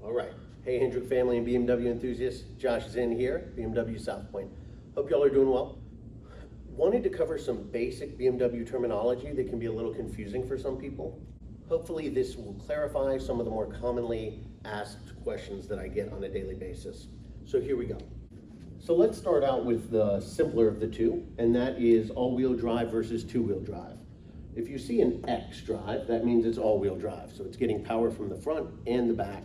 All right. Hey, Hendrick family and BMW enthusiasts. Josh is in here, BMW Southpoint. Hope y'all are doing well. Wanted to cover some basic BMW terminology that can be a little confusing for some people. Hopefully this will clarify some of the more commonly asked questions that I get on a daily basis. So here we go. So let's start out with the simpler of the two, and that is all-wheel drive versus two-wheel drive. If you see an X drive, that means it's all-wheel drive. So it's getting power from the front and the back.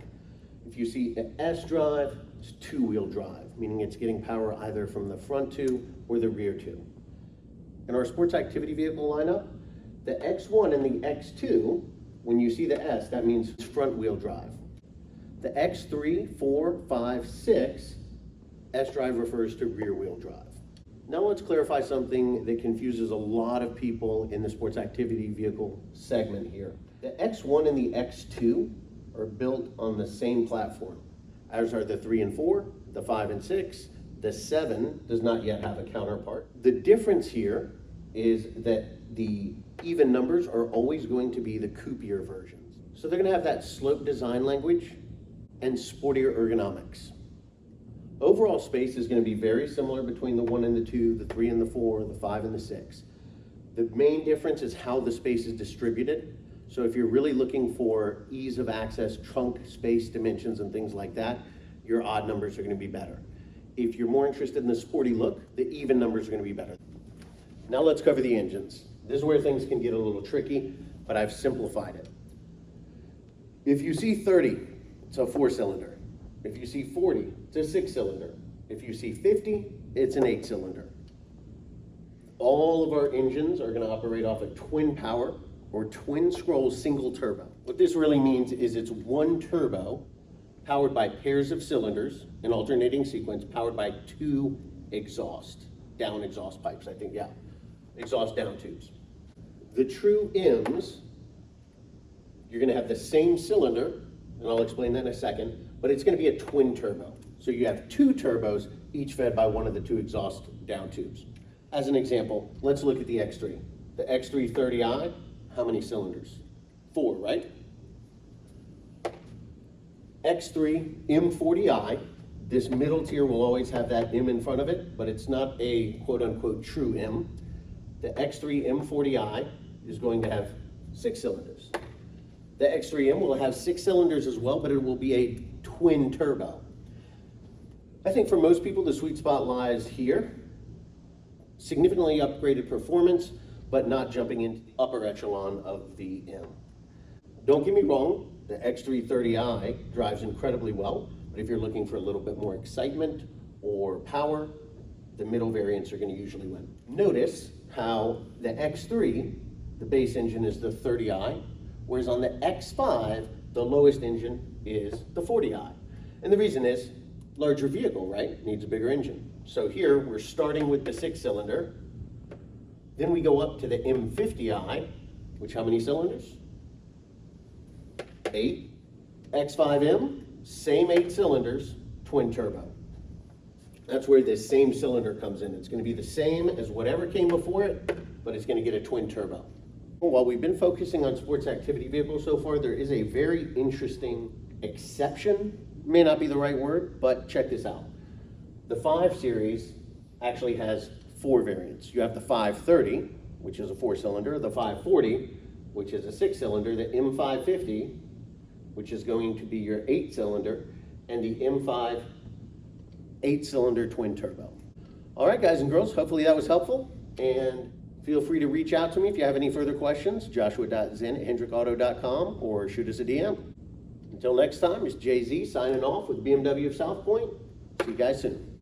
If you see an S drive, it's two-wheel drive, meaning it's getting power either from the front two or the rear two. In our sports activity vehicle lineup, the X1 and the X2, when you see the S, that means it's front-wheel drive. The X3, 4, 5, 6, S drive refers to rear-wheel drive. Now let's clarify something that confuses a lot of people in the sports activity vehicle segment here. The X1 and the X2 are built on the same platform, as are the 3 and 4, the 5 and 6, the 7 does not yet have a counterpart. The difference here is that the even numbers are always going to be the coupier versions. So they're gonna have that slope design language and sportier ergonomics. Overall space is going to be very similar between the 1 and the 2, the 3 and the 4, the 5 and the 6. The main difference is how the space is distributed. So if you're really looking for ease of access, trunk space dimensions and things like that, your odd numbers are going to be better. If you're more interested in the sporty look, the even numbers are going to be better. Now let's cover the engines. This is where things can get a little tricky, but I've simplified it. If you see 30, it's a 4-cylinder. If you see 40, it's a 6-cylinder. If you see 50, it's an 8-cylinder. All of our engines are going to operate off a twin power or twin scroll single turbo. What this really means is it's one turbo powered by pairs of cylinders in alternating sequence, powered by 2 down exhaust pipes, I think, yeah. Exhaust down tubes. The true M's, you're going to have the same cylinder, and I'll explain that in a second, but it's going to be a twin turbo. So you have 2 turbos, each fed by one of the 2 exhaust down tubes. As an example, let's look at the X3. The X330i, how many cylinders? 4, right? X3 M40i, this middle tier will always have that M in front of it, but it's not a quote-unquote true M. The X3 M40i is going to have 6 cylinders. The X3M will have 6 cylinders as well, but it will be a twin turbo. I think for most people, the sweet spot lies here. Significantly upgraded performance, but not jumping into the upper echelon of the M. Don't get me wrong, the X330i drives incredibly well, but if you're looking for a little bit more excitement or power, the middle variants are going to usually win. Notice how the X3, the base engine is the 30i, whereas on the X5, the lowest engine is the 40i. And the reason is, larger vehicle, right? Needs a bigger engine. So here, we're starting with the 6-cylinder. Then we go up to the M50i, which how many cylinders? 8. X5M, same 8 cylinders, twin turbo. That's where this same cylinder comes in. It's going to be the same as whatever came before it, but it's going to get a twin turbo. While we've been focusing on sports activity vehicles so far, there is a very interesting exception. May not be the right word, but check this out. The 5 Series actually has 4 variants. You have the 530, which is a 4-cylinder, the 540, which is a 6-cylinder, the M550, which is going to be your 8-cylinder, and the M5 8-cylinder twin turbo. All right, guys and girls, hopefully that was helpful, and feel free to reach out to me if you have any further questions, joshua.zen@hendrickauto.com, or shoot us a DM. Until next time, it's Jay-Z signing off with BMW of Southpoint. See you guys soon.